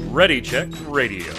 Ready Check Radio.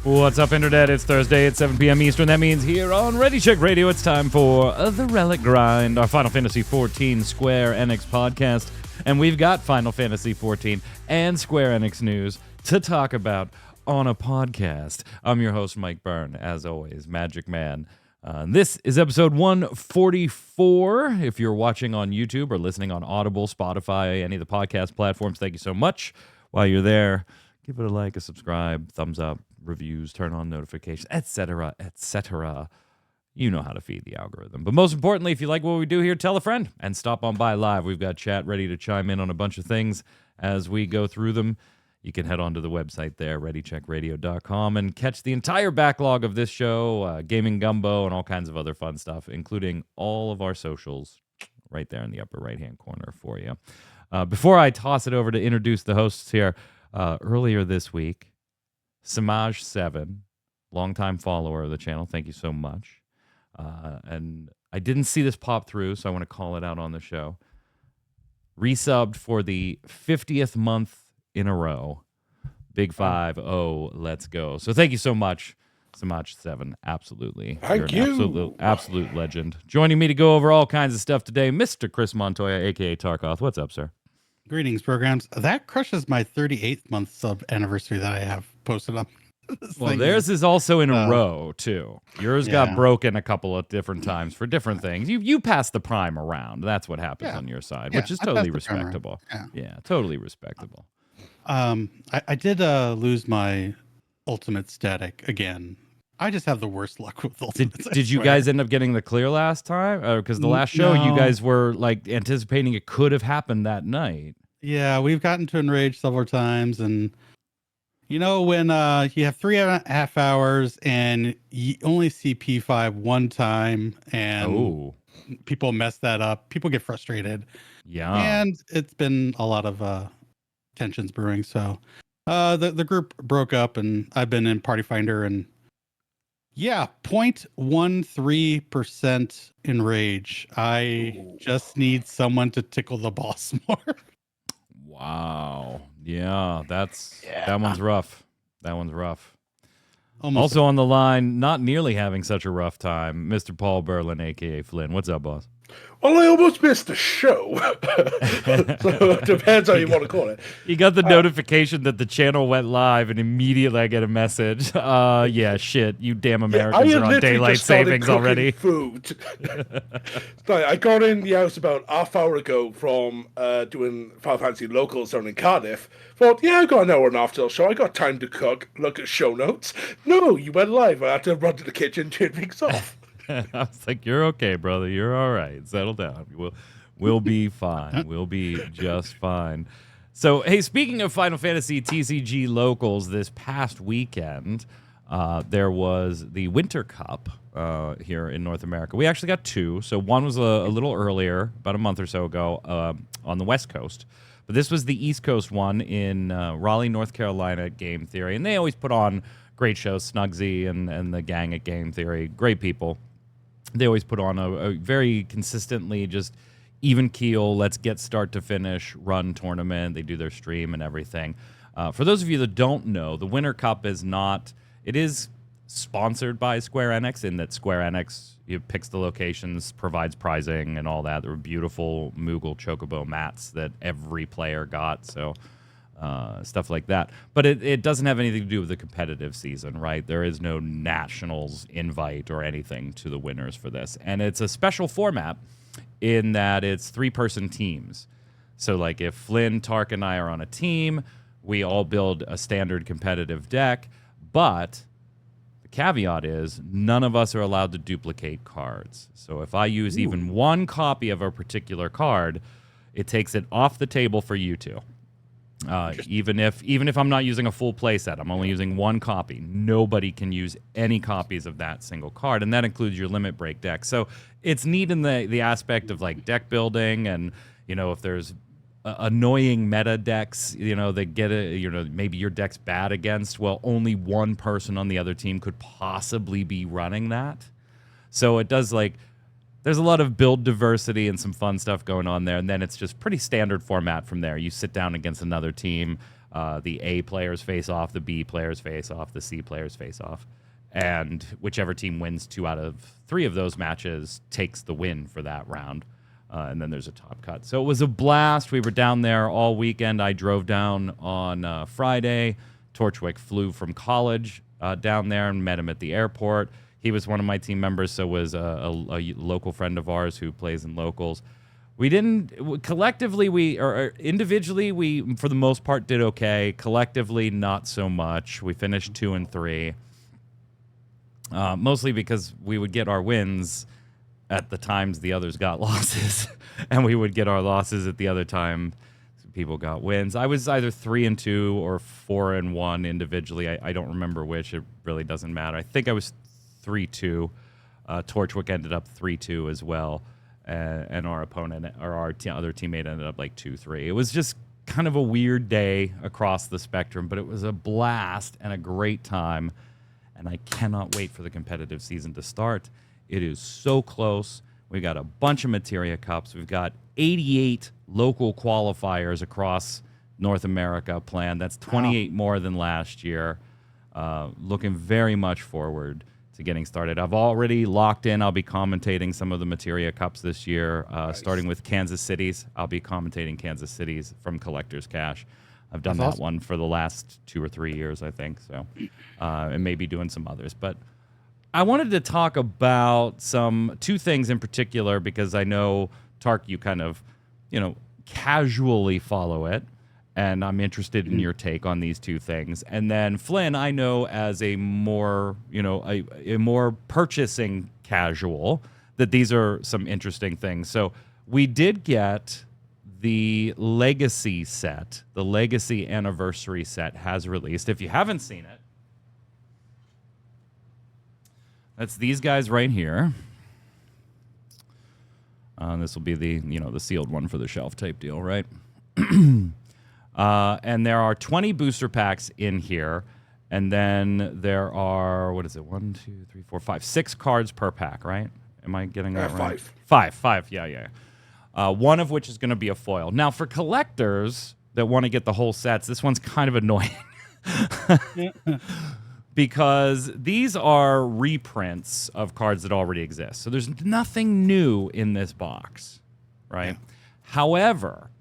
What's up, Internet? It's Thursday at 7 p.m. Eastern. That means here on Ready Check Radio, it's time for the Relic Grind, our Final Fantasy XIV Square Enix podcast. And we've got Final Fantasy XIV and Square Enix news to talk about on a podcast. I'm your host, Mike Byrne, as always, Magic Man. This is episode 144. If you're watching on YouTube or listening on Audible, Spotify, any of the podcast platforms, thank you so much. While you're there, give it a like, a subscribe, thumbs up, reviews, turn on notifications, etc., etc. You know how to feed the algorithm. But most importantly, if you like what we do here, tell a friend and stop on by live. We've got chat ready to chime in on a bunch of things as we go through them. You can head on to the website there, readycheckradio.com, and catch the entire backlog of this show, Gaming Gumbo, and all kinds of other fun stuff, including all of our socials right there in the upper right-hand corner for you. Before I toss it over to introduce the hosts here, earlier this week, Samaj7, longtime follower of the channel, thank you so much. And I didn't see this pop through, so I want to call it out on the show. Resubbed for the 50th month in a row. Big 5-0, let's go. So thank you so much, Samaj7. Absolutely. Thank you. Absolute legend. Joining me to go over all kinds of stuff today, Mr. Chris Montoya, a.k.a. Tarkoth. What's up, sir? Greetings, programs. That crushes my 38th month sub anniversary that I have posted up. Well, theirs is also in a row, too. Yours got broken a couple of different times for different things. You passed the prime around. That's what happens on your side, which is totally respectable. Yeah, totally respectable. I did lose my ultimate static again. I just have the worst luck with ultimates. Did you guys end up getting the clear last time? Because the last show, you guys were like anticipating it could have happened that night. Yeah, we've gotten to enrage several times, and you know when you have 3.5 hours and you only see P5 one time, and people mess that up, people get frustrated. Yeah, and it's been a lot of tensions brewing. So the group broke up, and I've been in Party Finder, and 0.13% enrage. I just need someone to tickle the boss more. Wow. Yeah, that one's rough. That one's rough. Almost. Also on the line, not nearly having such a rough time, Mr. Paul Berlin, a.k.a. Flynn. What's up, boss? Well, I almost missed the show. So it depends how you want to call it. You got the notification that the channel went live, and immediately I get a message. Yeah, shit, you damn Americans are on daylight savings already. Food. I got in the house about half hour ago from doing Final Fantasy locals down in Cardiff. Thought, I got an hour and a half till show. I got time to cook, look at show notes. No, you went live. I had to run to the kitchen, turn things off. I was like, you're okay, brother. You're all right. Settle down. We'll be fine. We'll be just fine. So, hey, speaking of Final Fantasy TCG locals, this past weekend, there was the Winter Cup here in North America. We actually got two. So one was a little earlier, about a month or so ago, on the West Coast. But this was the East Coast one in Raleigh, North Carolina at Game Theory. And they always put on great shows, Snugsy and the gang at Game Theory. Great people. They always put on a very consistently just even keel, let's get start to finish, run tournament. They do their stream and everything. For those of you that don't know, the Winter Cup is it is sponsored by Square Enix in that Square Enix picks the locations, provides prizing and all that. There were beautiful Moogle Chocobo mats that every player got, so stuff like that. But it doesn't have anything to do with the competitive season, right? There is no nationals invite or anything to the winners for this. And it's a special format in that it's 3-person teams. So like if Flynn, Tark, and I are on a team, we all build a standard competitive deck, but the caveat is none of us are allowed to duplicate cards. So if I use even one copy of a particular card, it takes it off the table for you two. Even if I'm not using a full play set, I'm only using one copy. Nobody can use any copies of that single card, and that includes your limit break deck. So it's neat in the aspect of like deck building, and if there's annoying meta decks, that get it, maybe your deck's bad against. Well, only one person on the other team could possibly be running that. So it does there's a lot of build diversity and some fun stuff going on there. And then it's just pretty standard format from there. You sit down against another team. The A players face off, the B players face off, the C players face off. And whichever team wins 2 out of 3 of those matches takes the win for that round. And then there's a top cut. So it was a blast. We were down there all weekend. I drove down on Friday. Torchwick flew from college down there and met him at the airport. He was one of my team members, so was a local friend of ours who plays in locals. We didn't collectively, or individually, we for the most part did okay. Collectively, not so much. We finished 2 and 3, mostly because we would get our wins at the times the others got losses, and we would get our losses at the other time people got wins. I was either 3 and 2 or 4 and 1 individually. I don't remember which. It really doesn't matter. I think I was 3-2. Torchwick ended up 3-2 as well, and our opponent or our other teammate ended up 2-3. It was just kind of a weird day across the spectrum, but it was a blast and a great time, and I cannot wait for the competitive season to start. It is so close. We've got a bunch of Materia Cups. We've got 88 local qualifiers across North America planned. That's 28 more than last year. Looking very much forward to getting started. I've already locked in. I'll be commentating some of the Materia Cups this year, starting with Kansas City's. I'll be commentating Kansas City's from Collector's Cash. I've done that one for the last 2 or 3 years, I think. So, and maybe doing some others. But I wanted to talk about 2 things in particular, because I know, Tark, you kind of, casually follow it, and I'm interested in your take on these 2 things. And then Flynn, I know as a more, a more purchasing casual, that these are some interesting things. So we did get the Legacy set. The Legacy Anniversary set has released. If you haven't seen it, that's these guys right here. This will be the, the sealed one for the shelf type deal, right? And there are 20 booster packs in here. And then there are, 1, 2, 3, 4, 5, 6 cards per pack, right? Am I getting that right? 5. 5, yeah. One of which is going to be a foil. Now, for collectors that want to get the whole sets, this one's kind of annoying. Because these are reprints of cards that already exist. So there's nothing new in this box, right? Yeah. However,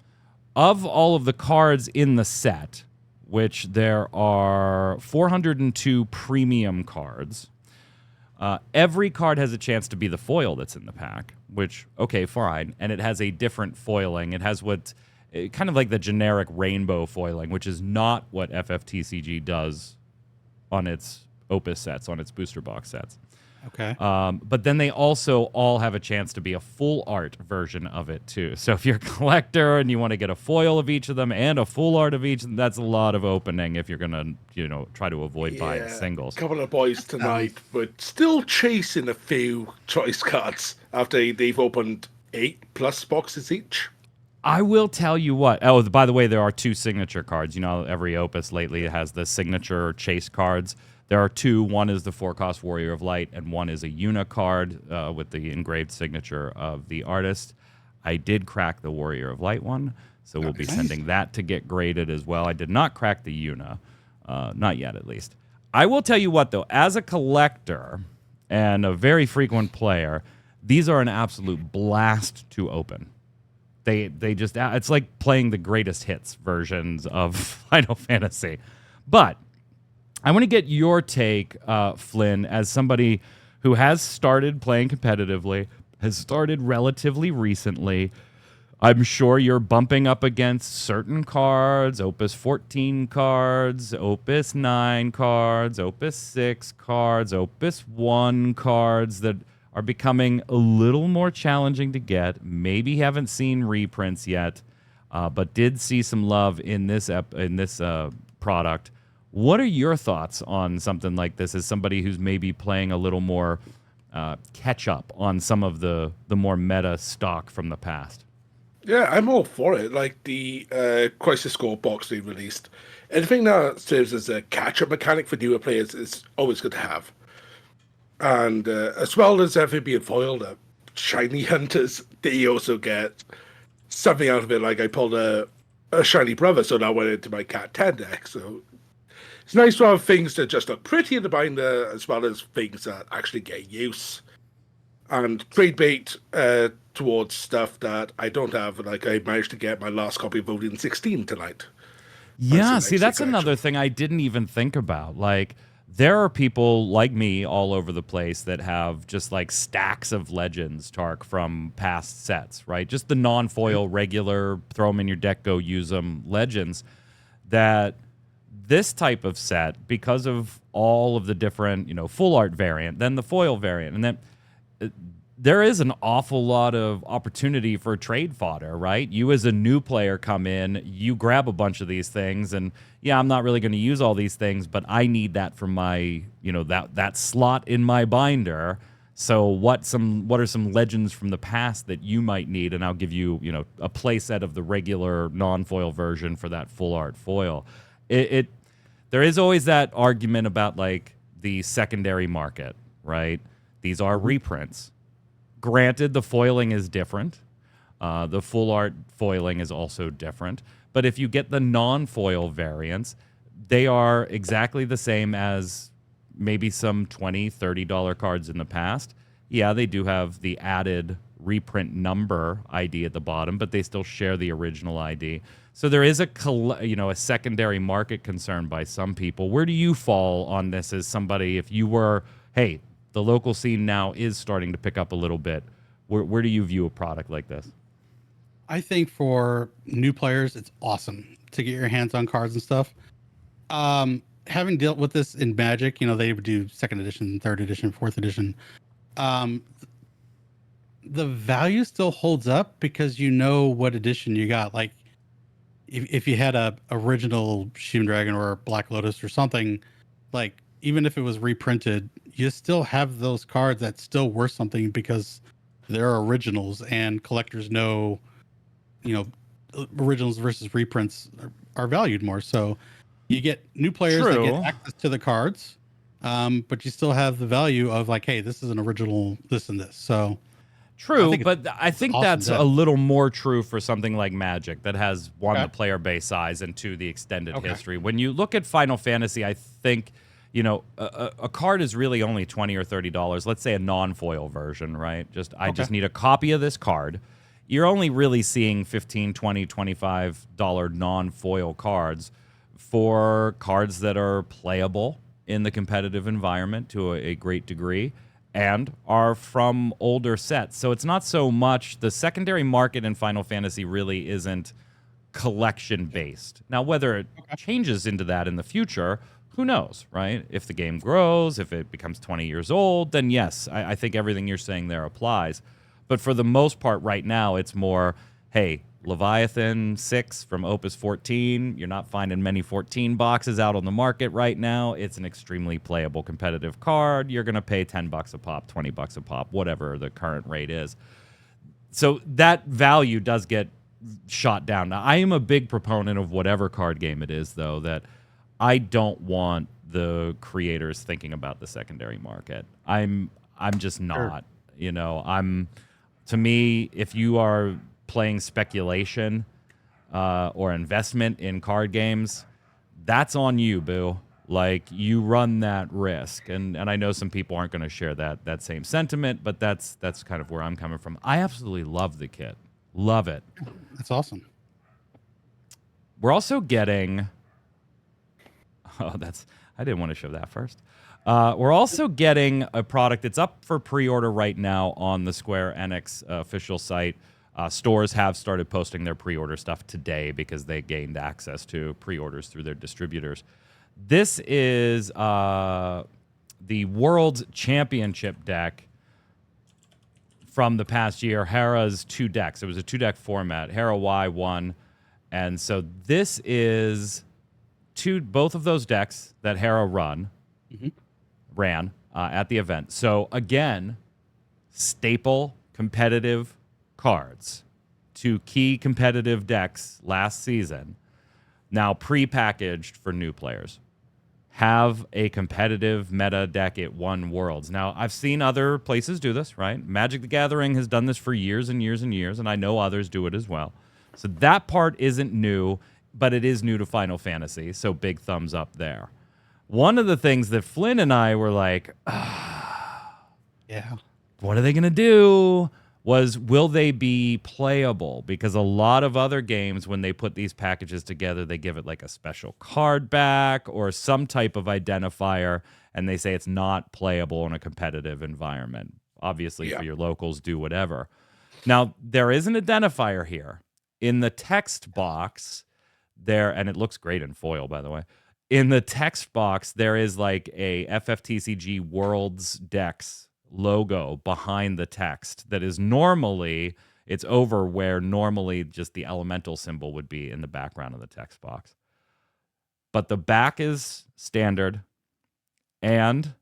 of all of the cards in the set, which there are 402 premium cards, every card has a chance to be the foil that's in the pack, which, okay, fine. And it has a different foiling. It has kind of like the generic rainbow foiling, which is not what FFTCG does on its Opus sets, on its booster box sets. Okay. But then they also all have a chance to be a full art version of it too. So if you're a collector and you want to get a foil of each of them and a full art of each, that's a lot of opening if you're going to, try to avoid buying singles. A couple of boys tonight, but still chasing a few choice cards after they've opened 8+ boxes each. I will tell you what. Oh, by the way, there are 2 signature cards. Every Opus lately has the signature chase cards. There are 2. One is the 4-cost Warrior of Light, and one is a Una card with the engraved signature of the artist. I did crack the Warrior of Light one, so we'll be sending that to get graded as well. I did not crack the Una, not yet at least. I will tell you what, though, as a collector and a very frequent player, these are an absolute blast to open. They just, it's like playing the greatest hits versions of Final Fantasy. But I want to get your take, Flynn, as somebody who has started playing competitively, has started relatively recently. I'm sure you're bumping up against certain cards, Opus 14 cards, Opus 9 cards, Opus 6 cards, Opus 1 cards that are becoming a little more challenging to get. Maybe haven't seen reprints yet, but did see some love in this product. What are your thoughts on something like this as somebody who's maybe playing a little more catch up on some of the more meta stock from the past? Yeah, I'm all for it. Like the Crisis Core box they released. Anything that serves as a catch-up mechanic for newer players is always good to have. And as well as everything being foiled, shiny hunters, they also get something out of it. Like I pulled a shiny brother, so that went into my cat 10 deck. So it's nice to have things that just look pretty in the binder, as well as things that actually get use. And trade bait towards stuff that I don't have. Like I managed to get my last copy of Odin 16 tonight. Yeah, see, that's another thing I didn't even think about. Like, there are people like me all over the place that have just like stacks of legends, Tark, from past sets, right? Just the non-foil, regular, throw them in your deck, go use them legends. That this type of set, because of all of the different, full art variant, then the foil variant, and then there is an awful lot of opportunity for trade fodder, right? You as a new player come in, you grab a bunch of these things, and yeah, I'm not really going to use all these things, but I need that for my, that slot in my binder. So what are some legends from the past that you might need? And I'll give you, a play set of the regular non-foil version for that full art foil. There is always that argument about like the secondary market, right? These are reprints. Granted, the foiling is different. The full art foiling is also different. But if you get the non-foil variants, they are exactly the same as maybe some $20, $30 cards in the past. Yeah, they do have the added reprint number ID at the bottom, but they still share the original ID. So there is a secondary market concern by some people. Where do you fall on this as somebody, if you were, hey, the local scene now is starting to pick up a little bit. Where do you view a product like this? I think for new players, it's awesome to get your hands on cards and stuff. Having dealt with this in Magic, they would do second edition, third edition, fourth edition. The value still holds up because you know what edition you got. Like if you had a original Sheen Dragon or Black Lotus or something, like even if it was reprinted, you still have those cards that still worth something because they're originals, and collectors know, originals versus reprints are valued more. So you get new players that get access to the cards, but you still have the value of like, hey, this is an original, this and this. So true, but I think awesome that's a little more true for something like Magic that has one, the player base size, and two, the extended history. When you look at Final Fantasy, I think a card is really only $20 or $30. Let's say a non-foil version, right? I just need a copy of this card. You're only really seeing $15, $20, $25 non-foil cards for cards that are playable in the competitive environment to a great degree and are from older sets. So it's not so much the secondary market in Final Fantasy really isn't collection-based. Now, whether it changes into that in the future, who knows, right? If the game grows, if it becomes 20 years old, then yes, I think everything you're saying there applies. But for the most part right now, it's more, hey, Leviathan 6 from Opus 14, you're not finding many 14 boxes out on the market right now. It's an extremely playable competitive card. You're going to pay $10 a pop, $20 a pop, whatever the current rate is. So that value does get shot down. Now, I am a big proponent of whatever card game it is, though, that I don't want the creators thinking about the secondary market. I'm just not. Sure. To me, if you are playing speculation or investment in card games, that's on you, boo. Like, you run that risk. And I know some people aren't going to share that same sentiment, but that's kind of where I'm coming from. I absolutely love the kit. Love it. That's awesome. We're also getting... Oh, I didn't want to show that first. We're also getting a product that's up for pre-order right now on the Square Enix official site. Stores have started posting their pre-order stuff today because they gained access to pre-orders through their distributors. This is the World Championship deck from the past year, Hera's 2 decks. It was a 2-deck format. Hera Y won. And so this is both of those decks that Hera ran at the event. So again, staple competitive cards to key competitive decks last season, now pre-packaged for new players. Have a competitive meta deck at one Worlds. Now, I've seen other places do this, right? Magic the Gathering has done this for years and years and years, and I know others do it as well. So that part isn't new, but it is new to Final Fantasy, so big thumbs up there. One of the things that Flynn and I were like, yeah, what are they going to do? Was, will they be playable? Because a lot of other games, when they put these packages together, they give it like a special card back or some type of identifier, and they say it's not playable in a competitive environment. Obviously, for your locals, do whatever. Now, there is an identifier here. In the text box there, and it looks great in foil, by the way. In the text box, there is like a FFTCG Worlds Decks logo behind the text that is normally, it's over where normally just the elemental symbol would be in the background of the text box. But the back is standard, and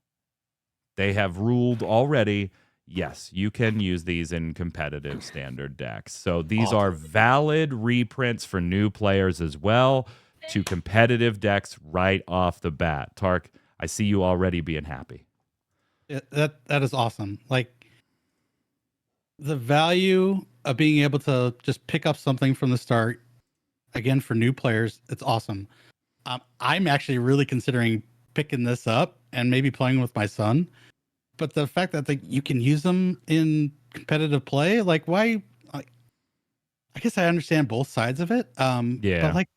they have ruled already, yes, you can use these in competitive standard decks. So these are valid reprints for new players as well to competitive decks right off the bat. Tark, I see you already being happy. That is awesome. Like, the value of being able to just pick up something from the start, again, for new players, it's awesome. I'm actually really considering picking this up and maybe playing with my son. But the fact that you can use them in competitive play, like, why? I guess I understand both sides of it. But like,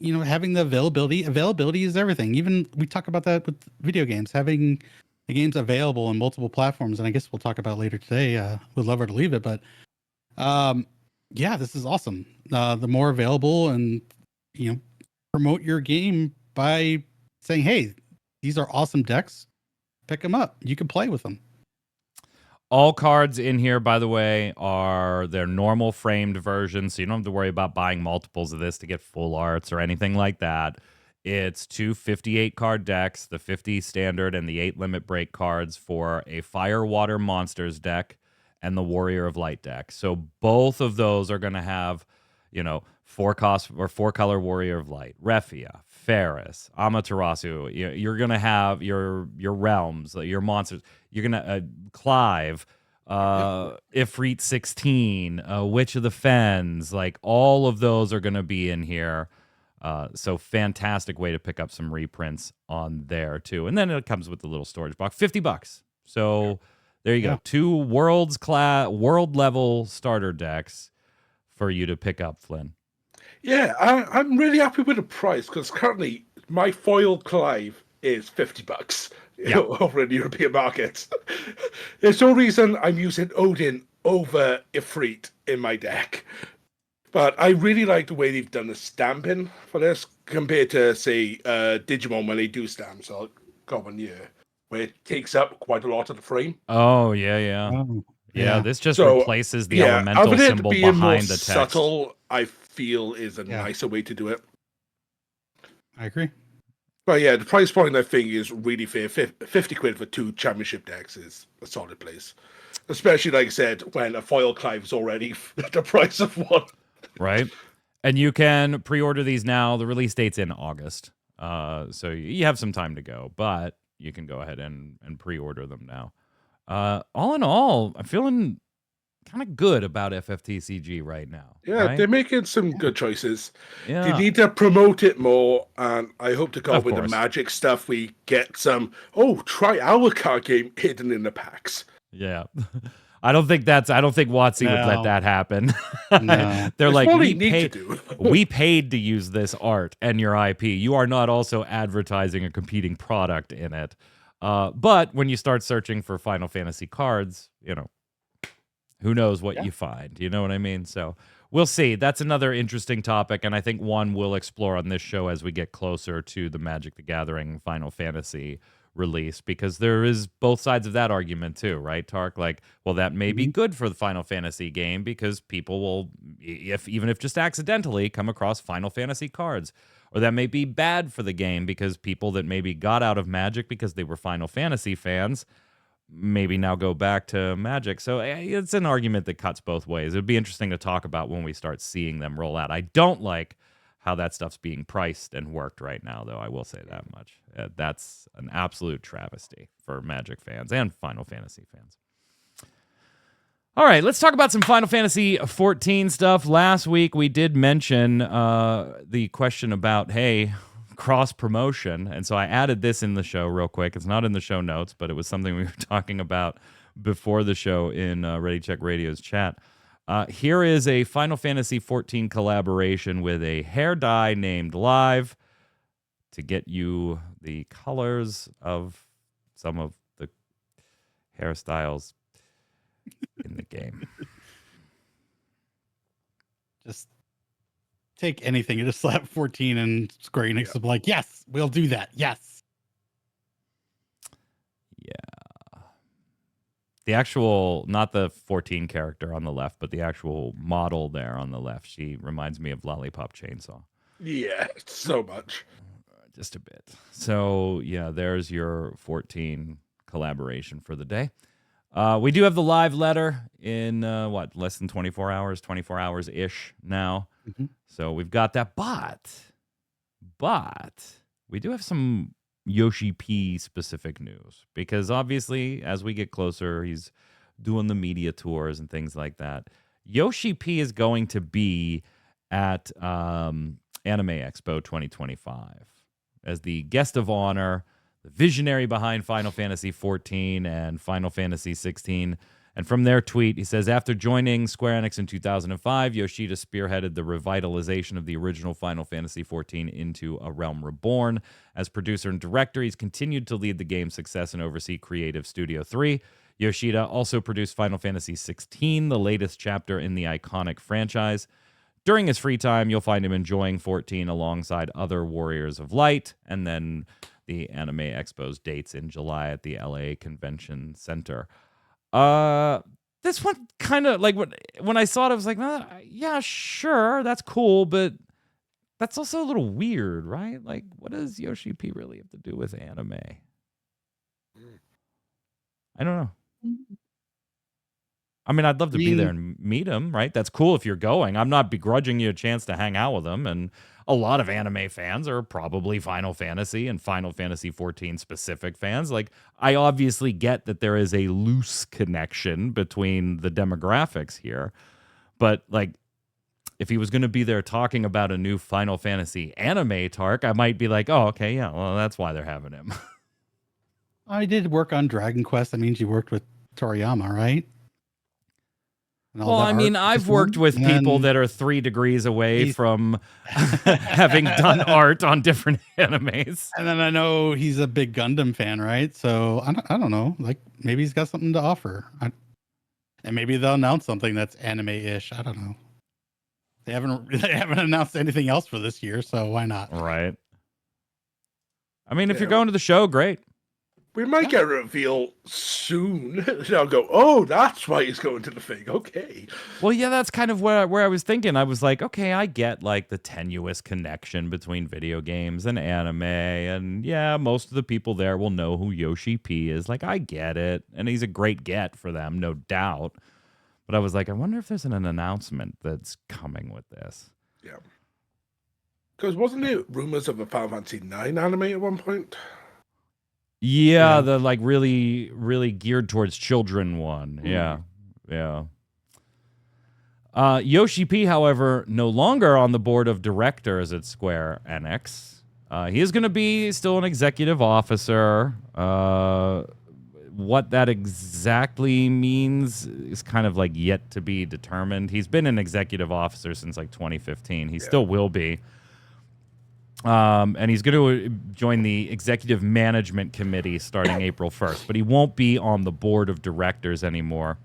having the availability is everything. Even we talk about that with video games, having the game's available on multiple platforms, and I guess we'll talk about later today. Would love her to leave it, but this is awesome. The more available, and promote your game by saying, "Hey, these are awesome decks. Pick them up. You can play with them." All cards in here, by the way, are their normal framed versions, so you don't have to worry about buying multiples of this to get full arts or anything like that. It's 2 58-card decks, the 50 standard and the 8 limit break cards for a Fire Water Monsters deck and the Warrior of Light deck. So both of those are going to have, 4-cost or 4-color Warrior of Light, Refia, Ferris, Amaterasu. You're going to have your realms, your monsters. You're going to Clive, Ifrit 16, Witch of the Fens. Like, all of those are going to be in here. So fantastic way to pick up some reprints on there too. And then it comes with the little storage box, $50. So there you go. 2 world level starter decks for you to pick up, Flynn. Yeah, I'm really happy with the price, because currently my foil Clive is $50 over in the European markets. There's no reason I'm using Odin over Ifrit in my deck. But I really like the way they've done the stamping for this compared to, say, Digimon when they do stamps, or Goblin Year, where it takes up quite a lot of the frame. Oh, yeah. Oh, yeah, this just replaces the elemental symbol behind the text. Subtle, I feel, is a nicer way to do it. I agree. But yeah, the price point, I think, is really fair. 50 quid for 2 championship decks is a solid place. Especially, like I said, when a foil Clive is already the price of one. Right. And you can pre-order these now. The release date's in August. So you have some time to go, but you can go ahead and pre-order them now. All in all, I'm feeling kind of good about FFTCG right now. Yeah, right? they're making some good choices. Yeah. They need to promote it more, and I hope to God with the Magic stuff we get some, try our card game hidden in the packs. Yeah. I don't think WotC would let that happen. No. They're It's like, what we they need to do. we paid to use this art and your IP. You are not also advertising a competing product in it. But when you start searching for Final Fantasy cards, who knows what you find? You know what I mean? So we'll see. That's another interesting topic, and I think one we'll explore on this show as we get closer to the Magic the Gathering Final Fantasy release, because there is both sides of that argument too, right, Tark? Like, well, that may be good for the Final Fantasy game because people will, even if just accidentally, come across Final Fantasy cards. Or that may be bad for the game because people that maybe got out of Magic because they were Final Fantasy fans maybe now go back to Magic. So it's an argument that cuts both ways. It would be interesting to talk about when we start seeing them roll out. I don't like how that stuff's being priced and worked right now, though. I will say that much. That's an absolute travesty for Magic fans and Final Fantasy fans. All right, let's talk about some Final Fantasy XIV stuff. Last week, we did mention the question about, hey, cross-promotion. And so I added this in the show real quick. It's not in the show notes, but it was something we were talking about before the show in Ready Check Radio's chat. Here is a Final Fantasy XIV collaboration with a hair dye named Live to get you the colors of some of the hairstyles in the game. Just take anything and just slap 14 and Square Enix will be like, yes, we'll do that. Yes. Yeah. The actual, not the 14 character on the left, but the actual model there on the left, she reminds me of Lollipop Chainsaw. Yeah, so much. Just a bit. So, yeah, there's your 14 collaboration for the day. We do have the live letter in, less than 24 hours-ish now. Mm-hmm. So we've got that. But we do have some Yoshi P specific news. Because obviously, as we get closer, he's doing the media tours and things like that. Yoshi P is going to be at Anime Expo 2025 as the guest of honor, the visionary behind Final Fantasy XIV and Final Fantasy XVI. And from their tweet, he says, after joining Square Enix in 2005, Yoshida spearheaded the revitalization of the original Final Fantasy XIV into A Realm Reborn. As producer and director, he's continued to lead the game's success and oversee Creative Studio 3. Yoshida also produced Final Fantasy XVI, the latest chapter in the iconic franchise. During his free time, you'll find him enjoying 14 alongside other Warriors of Light, and then the Anime Expo's dates in July at the LA Convention Center. This one kind of, like, when I saw it, I was like, yeah, sure, that's cool, but that's also a little weird, right? Like, what does Yoshi P really have to do with anime? I don't know. I mean, I'd love to be there and meet him, right? That's cool if you're going. I'm not begrudging you a chance to hang out with him. And a lot of anime fans are probably Final Fantasy and Final Fantasy XIV specific fans. Like, I obviously get that there is a loose connection between the demographics here. But, like, if he was going to be there talking about a new Final Fantasy anime Tark, I might be like, oh, okay, yeah, well, that's why they're having him. I did work on Dragon Quest. That means you worked with Toriyama, right? Well, I mean, I've worked with people that are 3 degrees away from having done art on different animes. And then I know he's a big Gundam fan, right? So I don't know. Like, maybe he's got something to offer. And maybe they'll announce something that's anime-ish. I don't know. They haven't announced anything else for this year, so why not? Right. I mean, if you're going to the show, great. We might get a reveal soon. They'll go, oh, that's why he's going to the thing. Okay. Well, yeah, that's kind of where I was thinking. I was like, okay, I get like the tenuous connection between video games and anime. And yeah, most of the people there will know who Yoshi P is. Like, I get it. And he's a great get for them, no doubt. But I was like, I wonder if there's an announcement that's coming with this. Yeah. Because wasn't there rumors of a Final Fantasy IX anime at one point? Yeah, the like really, really geared towards children one. Yeah, yeah. Yoshi P, however, no longer on the board of directors at Square Enix. He is going to be still an executive officer. What that exactly means is kind of like yet to be determined. He's been an executive officer since like 2015. He still will be. And he's going to join the executive management committee starting April 1st, but he won't be on the board of directors anymore.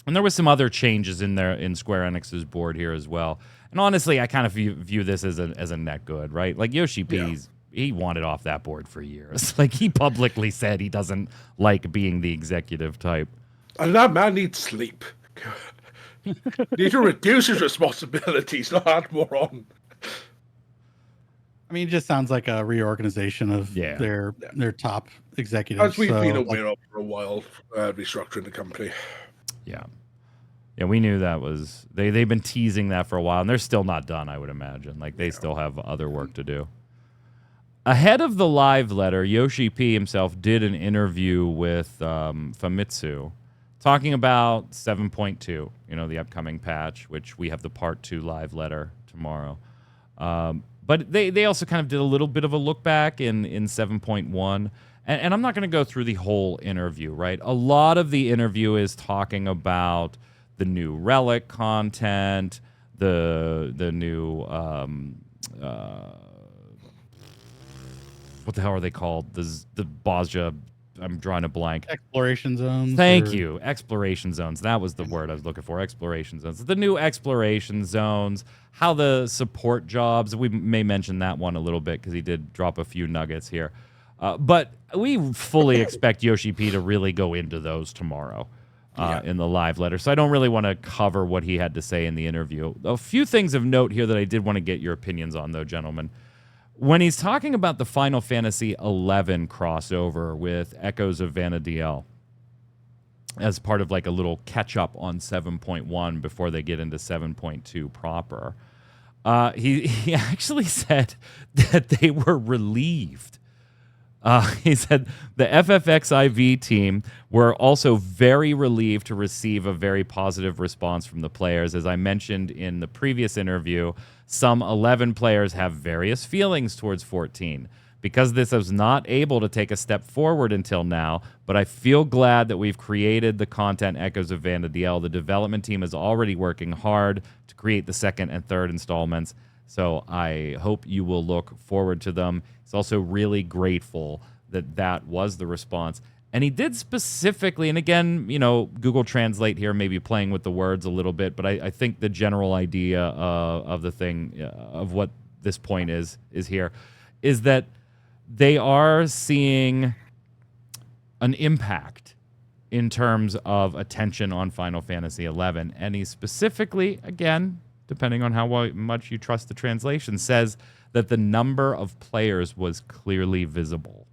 And there was some other changes in there in Square Enix's board here as well. And honestly, I kind of view this as a net good, right? Like Yoshi P, he wanted off that board for years. Like he publicly said he doesn't like being the executive type. And that man needs sleep. Need to reduce his responsibilities, not add more on. I mean, it just sounds like a reorganization of their top executives. As we've been aware of for a while, restructuring the company. Yeah. Yeah, we knew that was... They've been teasing that for a while, and they're still not done, I would imagine. Like, they still have other work to do. Ahead of the live letter, Yoshi P himself did an interview with Famitsu talking about 7.2, the upcoming patch, which we have the Part 2 live letter tomorrow. But they also kind of did a little bit of a look back in 7.1. And I'm not going to go through the whole interview, right? A lot of the interview is talking about the new Relic content, the new... what the hell are they called? The Bozja... I'm drawing a blank. Exploration zones. Thank you. Exploration zones. That was the word I was looking for. Exploration zones. The new exploration zones. How the support jobs. We may mention that one a little bit because he did drop a few nuggets here. But we fully expect Yoshi P to really go into those tomorrow in the live letter. So I don't really want to cover what he had to say in the interview. A few things of note here that I did want to get your opinions on, though, gentlemen. When he's talking about the Final Fantasy XI crossover with Echoes of Vana'diel as part of like a little catch-up on 7.1 before they get into 7.2 proper, he actually said that they were relieved. He said the FFXIV team were also very relieved to receive a very positive response from the players. As I mentioned in the previous interview, some 11 players have various feelings towards 14 because this was not able to take a step forward until now, but I feel glad that we've created the content Echoes of Vana'diel. The development team is already working hard to create the second and third installments, so I hope you will look forward to them. He's also really grateful that that was the response. And he did specifically, and again, Google Translate here, maybe playing with the words a little bit, but I think the general idea of the thing, of what this point is here, is that they are seeing an impact in terms of attention on Final Fantasy XI. And he specifically, again, depending on how much you trust the translation, says that the number of players was clearly visible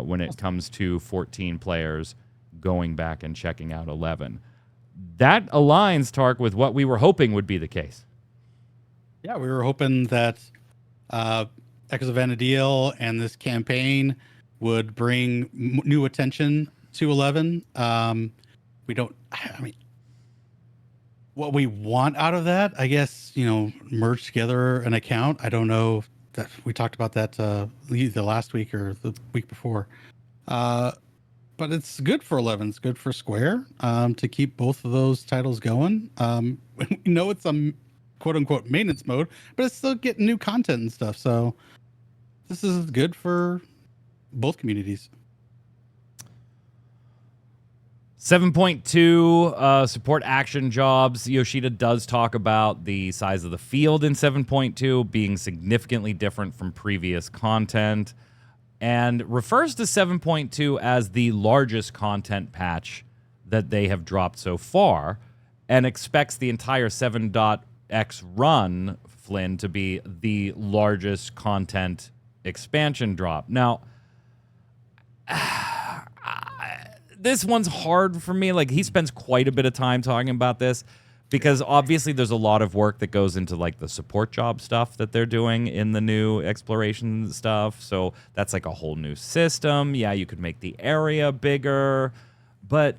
when it comes to 14 players going back and checking out 11. That aligns, Tark, with what we were hoping would be the case. Yeah, we were hoping that Echoes of Vana'diel and this campaign would bring new attention to 11. What we want out of that, I guess, merge together an account. I don't know that we talked about that either last week or the week before. But it's good for 11. It's good for Square to keep both of those titles going. We know it's a quote unquote maintenance mode, but it's still getting new content and stuff. So this is good for both communities. 7.2 support action jobs. Yoshida does talk about the size of the field in 7.2 being significantly different from previous content and refers to 7.2 as the largest content patch that they have dropped so far and expects the entire 7.x run, Flynn, to be the largest content expansion drop. Now, this one's hard for me. Like, he spends quite a bit of time talking about this because obviously there's a lot of work that goes into like the support job stuff that they're doing in the new exploration stuff. So that's like a whole new system. Yeah, you could make the area bigger, but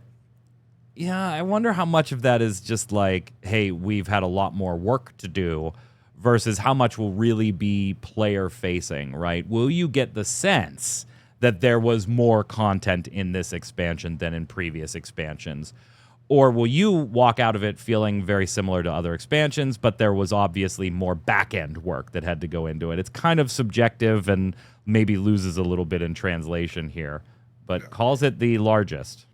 yeah, I wonder how much of that is just like, hey, we've had a lot more work to do versus how much will really be player facing, right? Will you get the sense that there was more content in this expansion than in previous expansions? Or will you walk out of it feeling very similar to other expansions, but there was obviously more back-end work that had to go into it? It's kind of subjective and maybe loses a little bit in translation here, but calls it the largest.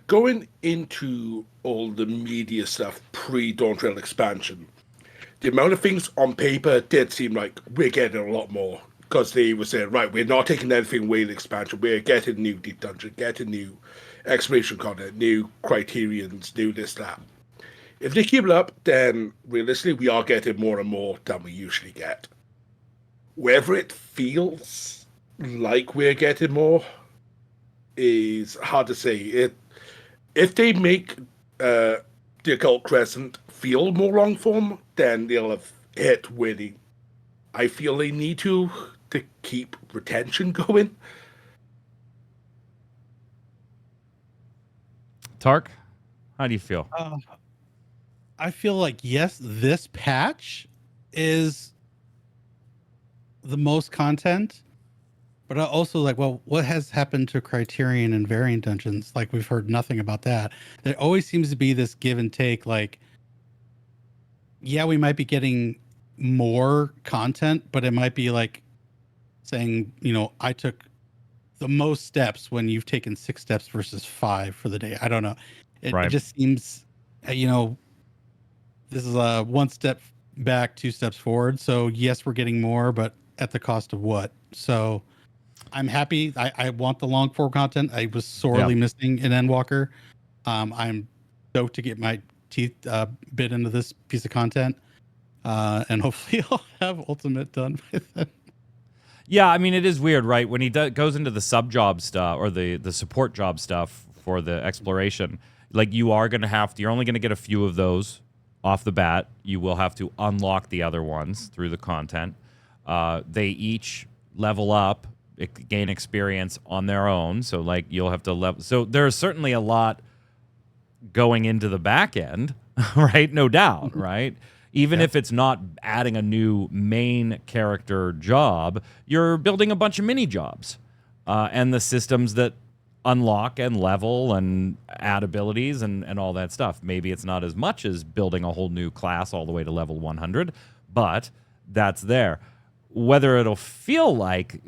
Going into all the media stuff pre-Dawntrail expansion, the amount of things on paper did seem like we're getting a lot more. Because they were saying, right, we're not taking anything away in the expansion. We're getting new deep dungeon, getting new exploration content, new criterions, new this, that. If they keep it up, then realistically, we are getting more and more than we usually get. whether it feels like we're getting more is hard to say. If they make the Occult Crescent feel more long form, then they'll have hit where I feel they need to keep retention going. Tark, how do you feel? I feel like, yes, this patch is the most content, but I also like, well, what has happened to Criterion and Variant Dungeons? Like, we've heard nothing about that. There always seems to be this give and take. Like, yeah, we might be getting more content, but it might be like saying, I took the most steps when you've taken 6 steps versus 5 for the day. I don't know. It just seems, this is a 1 step back, 2 steps forward. So yes, we're getting more, but at the cost of what? So I'm happy. I want the long form content. I was sorely missing an Endwalker. I'm stoked to get my teeth bit into this piece of content. And hopefully I'll have Ultimate done by then. Yeah, I mean, it is weird, right? When he goes into the sub job stuff or the support job stuff for the exploration, like you're only going to get a few of those off the bat. You will have to unlock the other ones through the content. They each level up, gain experience on their own. So like you'll have to level. So there's certainly a lot going into the back end, right? No doubt, right? Even if it's not adding a new main character job, you're building a bunch of mini jobs and the systems that unlock and level and add abilities and all that stuff. Maybe it's not as much as building a whole new class all the way to level 100, but that's there. Whether it'll feel like,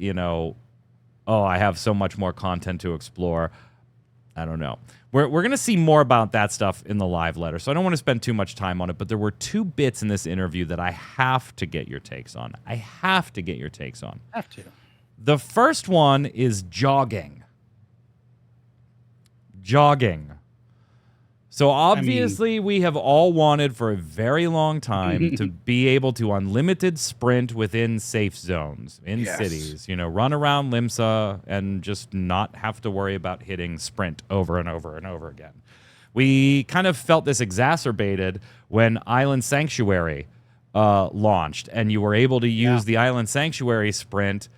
I have so much more content to explore, I don't know. We're going to see more about that stuff in the live letter, so I don't want to spend too much time on it, but there were 2 bits in this interview that I have to get your takes on. Have to. The first one is jogging. So obviously we have all wanted for a very long time to be able to unlimited sprint within safe zones in cities, run around Limsa and just not have to worry about hitting sprint over and over and over again. We kind of felt this exacerbated when Island Sanctuary launched and you were able to use the Island Sanctuary sprint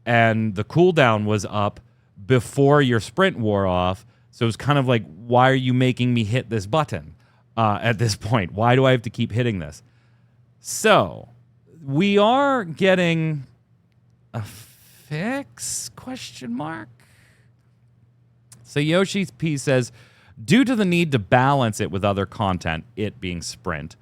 and the cooldown was up before your sprint wore off. So it was kind of like, why are you making me hit this button at this point? Why do I have to keep hitting this? So we are getting a fix? ? So Yoshi's P says, due to the need to balance it with other content, it being sprint,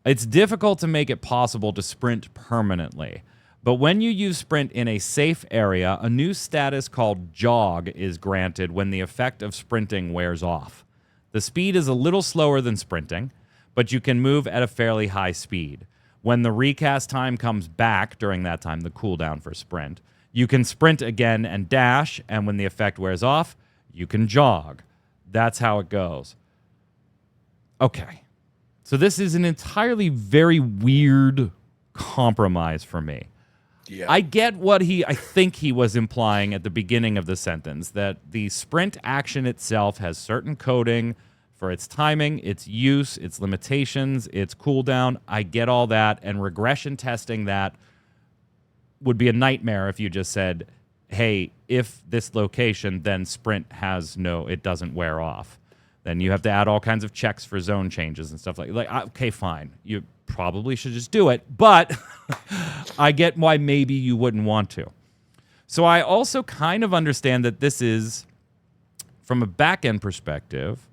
it's difficult to make it possible to sprint permanently. But when you use sprint in a safe area, a new status called jog is granted when the effect of sprinting wears off. The speed is a little slower than sprinting, but you can move at a fairly high speed. When the recast time comes back during that time, the cooldown for sprint, you can sprint again and dash, and when the effect wears off, you can jog. That's how it goes. Okay. So this is an entirely very weird compromise for me. Yeah. I get what I think he was implying at the beginning of the sentence, that the sprint action itself has certain coding for its timing, its use, its limitations, its cooldown. I get all that, and regression testing that would be a nightmare if you just said, hey, if this location, then sprint it doesn't wear off. Then you have to add all kinds of checks for zone changes and stuff like okay, fine. You probably should just do it, but I get why maybe you wouldn't want to. So I also kind of understand that this is, from a back-end perspective,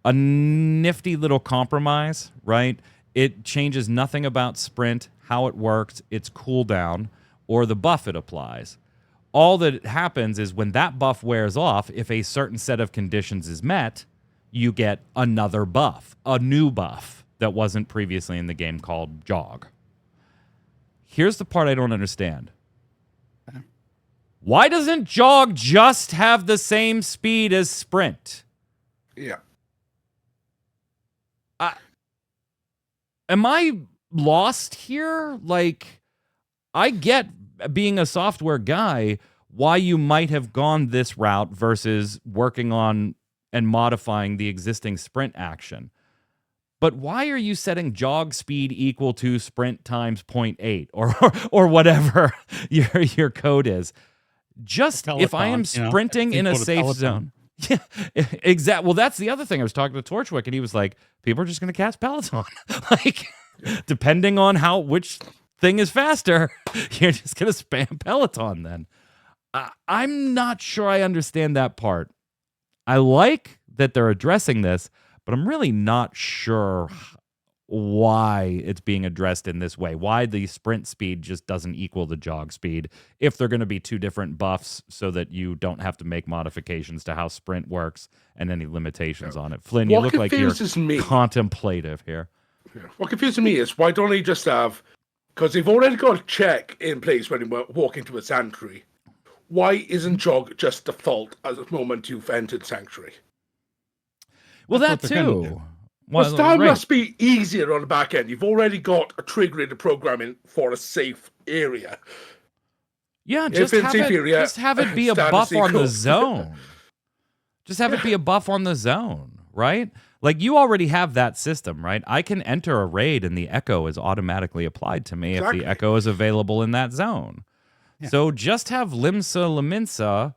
a nifty little compromise, right? It changes nothing about sprint, how it works, its cooldown, or the buff it applies. All that happens is when that buff wears off, if a certain set of conditions is met, you get another buff, a new buff that wasn't previously in the game called jog. Here's the part I don't understand. Why doesn't jog just have the same speed as sprint? Yeah. Am I lost here? Like, I get being a software guy why you might have gone this route versus working on and modifying the existing sprint action. But why are you setting jog speed equal to sprint times 0.8 or whatever your code is? Just Peloton, if I am sprinting in a safe zone. Yeah, exactly. Well, that's the other thing. I was talking to Torchwick, and he was like, people are just going to cast Peloton. Like, depending on which thing is faster, you're just going to spam Peloton then. I'm not sure I understand that part. I like that they're addressing this, but I'm really not sure why it's being addressed in this way. Why the sprint speed just doesn't equal the jog speed if they're going to be two different buffs so that you don't have to make modifications to how sprint works and any limitations on it. Flynn, you look like you're contemplative here. Yeah. What confuses me is why don't they just have, because they've already got a check in place when you walk into a sanctuary. Why isn't jog just default at the moment you've entered sanctuary? Well, that too. Well, that must be easier on the back end. You've already got a trigger in the programming for a safe area. Yeah, just have it be a buff on the zone. Just have it be a buff on the zone, right? Like, you already have that system, right? I can enter a raid and the echo is automatically applied to me if the echo is available in that zone. Yeah. So just have Limsa Laminsa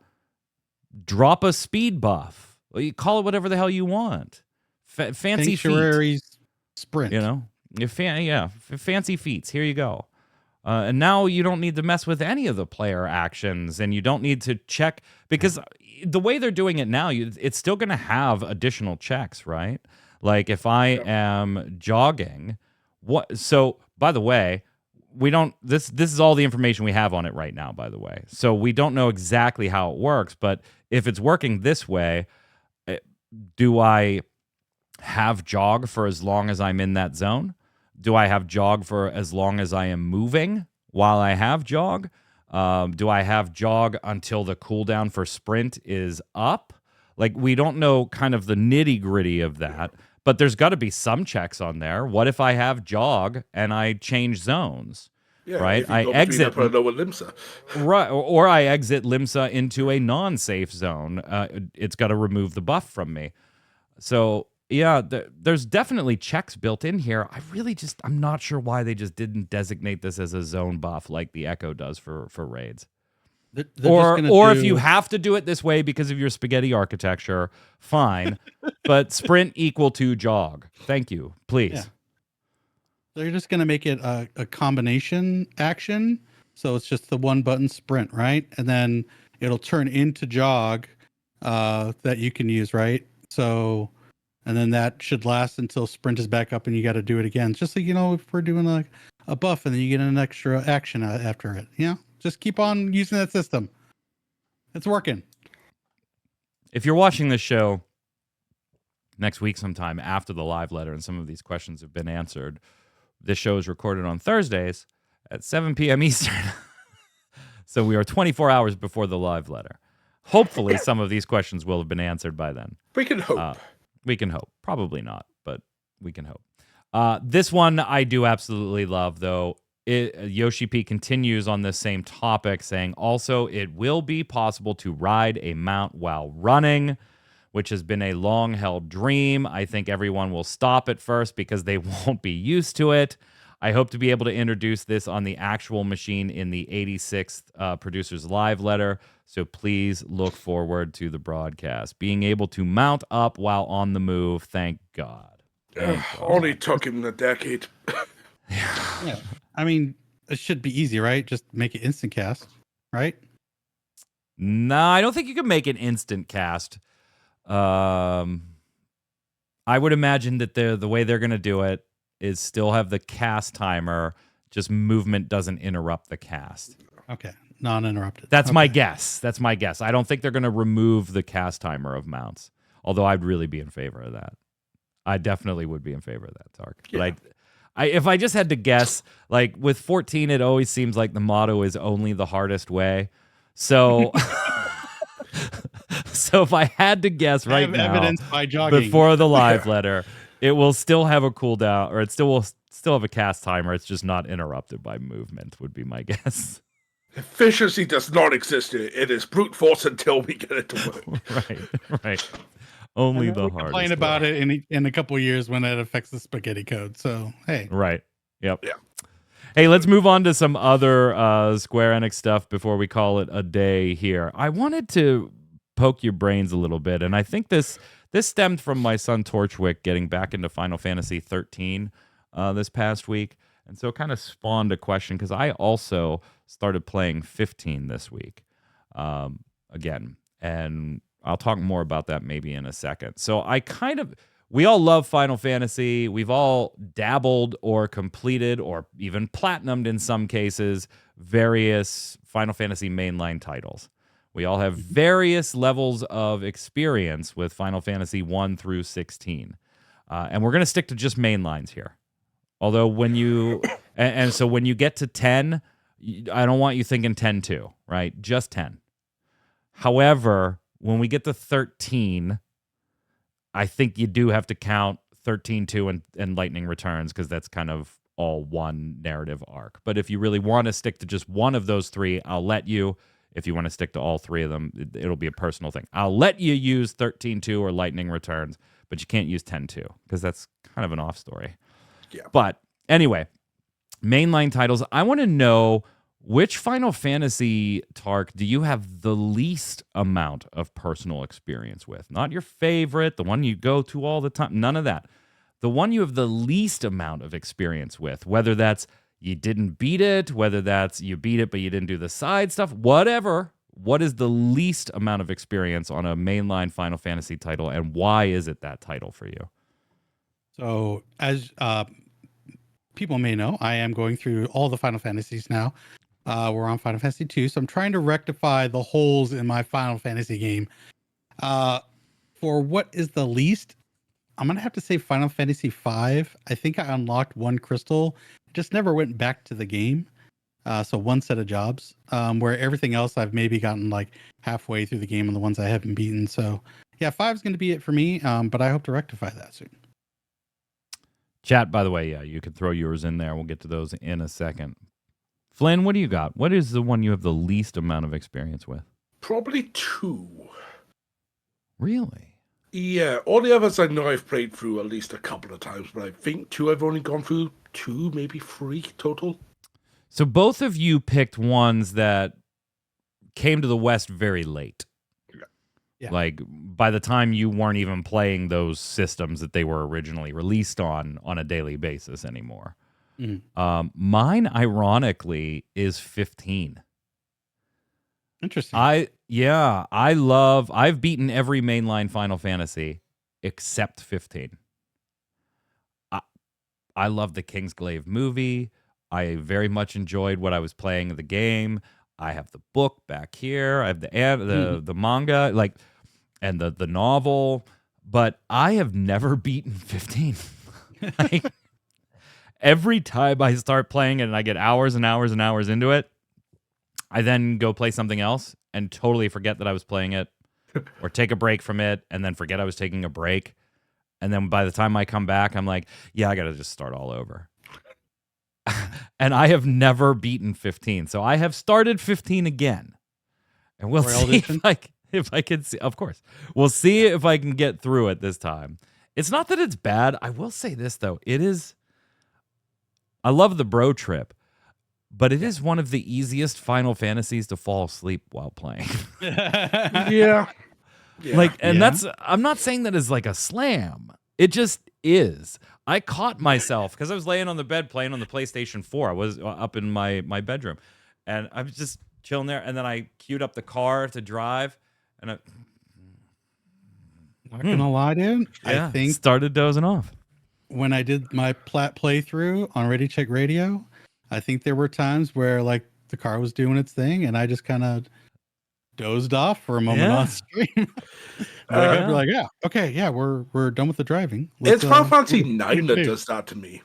drop a speed buff. Well, you call it whatever the hell you want. Fancy feet. Sprint. Fancy feats. Here you go. And now you don't need to mess with any of the player actions, and you don't need to check, because the way they're doing it now, it's still going to have additional checks, right? Like if I am jogging, so by the way, we don't, this is all the information we have on it right now, by the way. So we don't know exactly how it works, but if it's working this way, do I have jog for as long as I'm in that zone? Do I have jog for as long as I am moving while I have jog? Do I have jog until the cooldown for sprint is up? Like, we don't know kind of the nitty gritty of that, but there's got to be some checks on there. What if I have jog and I change zones? Yeah, right? I exit Limsa. Right, or I exit Limsa into a non-safe zone. It's got to remove the buff from me. So yeah, there's definitely checks built in here. I'm not sure why they just didn't designate this as a zone buff like the Echo does for raids. Or if you have to do it this way because of your spaghetti architecture, fine. But sprint equal to jog. Thank you, please. Yeah. They're just going to make it a combination action. So it's just the one button sprint, right? And then it'll turn into jog that you can use, right? So, and then that should last until sprint is back up and you got to do it again. Just like, if we're doing a buff and then you get an extra action after it, just keep on using that system. It's working. If you're watching this show next week sometime after the live letter and some of these questions have been answered, this show is recorded on Thursdays at 7 p.m. Eastern. So we are 24 hours before the live letter. Hopefully some of these questions will have been answered by then. We can hope. We can hope. Probably not, but we can hope. This one I do absolutely love, though. Yoshi P continues on this same topic, saying, also, it will be possible to ride a mount while running, which has been a long-held dream. I think everyone will stop at first because they won't be used to it. I hope to be able to introduce this on the actual machine in the 86th Producers Live letter, so please look forward to the broadcast. Being able to mount up while on the move, thank God. Only took him a decade. Yeah. I mean, it should be easy, right? Just make it instant cast, right? No, I don't think you can make an instant cast. I would imagine that the way they're going to do it is still have the cast timer, just movement doesn't interrupt the cast. Okay, non-interrupted. That's my guess. That's my guess. I don't think they're going to remove the cast timer of mounts, although I'd really be in favor of that. I definitely would be in favor of that, Tark. Yeah. But if I just had to guess, like with 14, it always seems like the motto is only the hardest way. So, so if I had to guess right now, evidence by jogging before the live letter, it will still have a cooldown, or it still will still have a cast timer. It's just not interrupted by movement, would be my guess. Efficiency does not exist here. It is brute force until we get it to work. Right. Only the hardest. Complain about it in a couple of years when it affects the spaghetti code. So hey, right. Yep. Yeah. Hey, let's move on to some other Square Enix stuff before we call it a day here. I wanted to poke your brains a little bit, and I think this stemmed from my son Torchwick getting back into Final Fantasy XIII this past week, and so it kind of spawned a question because I also started playing 15 this week again, and I'll talk more about that maybe in a second. So we all love Final Fantasy. We've all dabbled or completed or even platinumed in some cases various Final Fantasy mainline titles. We all have various levels of experience with Final Fantasy 1 through 16. And we're going to stick to just mainlines here. Although when you so when you get to 10, I don't want you thinking 10-2, right? Just 10. However, when we get to 13, I think you do have to count 13-2 and Lightning Returns because that's kind of all one narrative arc. But if you really want to stick to just one of those three, I'll let you. If you want to stick to all three of them, it'll be a personal thing. I'll let you use 13-2 or Lightning Returns, but you can't use 10-2 because that's kind of an off story. Yeah. But anyway, mainline titles. I want to know which Final Fantasy, Tark, do you have the least amount of personal experience with? Not your favorite, the one you go to all the time. None of that. The one you have the least amount of experience with, whether that's you didn't beat it, whether that's you beat it but you didn't do the side stuff, whatever. What is the least amount of experience on a mainline Final Fantasy title, and why is it that title for you? So as people may know, I am going through all the Final Fantasies now. We're on Final Fantasy II, so I'm trying to rectify the holes in my Final Fantasy game. For what is the least, I'm going to have to say Final Fantasy V. I think I unlocked one crystal, just never went back to the game. So one set of jobs, where everything else I've maybe gotten like halfway through the game and the ones I haven't beaten. So yeah, 5 is going to be it for me, but I hope to rectify that soon. Chat, by the way, yeah, you can throw yours in there. We'll get to those in a second. Flynn, what do you got? What is the one you have the least amount of experience with? Probably 2. Really? Yeah, all the others I know I've played through at least a couple of times, but I think 2 I've only gone through 2, maybe 3 total. So both of you picked ones that came to the West very late. Yeah. Like by the time you weren't even playing those systems that they were originally released on a daily basis anymore. Mm-hmm. Mine, ironically, is 15. Interesting. I've beaten every mainline Final Fantasy except 15. I love the Kingsglaive movie. I very much enjoyed what I was playing in the game. I have the book back here. I have the manga, like, and the novel, but I have never beaten 15. Like, every time I start playing it and I get hours and hours and hours into it, I then go play something else and totally forget that I was playing it, or take a break from it and then forget I was taking a break. And then by the time I come back, I'm like, yeah, I got to just start all over. And I have never beaten 15. So I have started 15 again. And we'll see if I can see. Of course. We'll see if I can get through it this time. It's not that it's bad. I will say this, though. I love the bro trip, but it is one of the easiest Final Fantasies to fall asleep while playing. Yeah. I'm not saying that as like a slam. It just is. I caught myself because I was laying on the bed playing on the PlayStation 4. I was up in my bedroom, and I was just chilling there. And then I queued up the car to drive, and I not gonna lie, dude. Yeah, I think started dozing off. When I did my plat playthrough on Ready Check Radio, I think there were times where like the car was doing its thing, and I just kind of dozed off for a moment on stream. I'd be like, yeah, we're done with the driving. It's Final Fantasy IX that does that to me.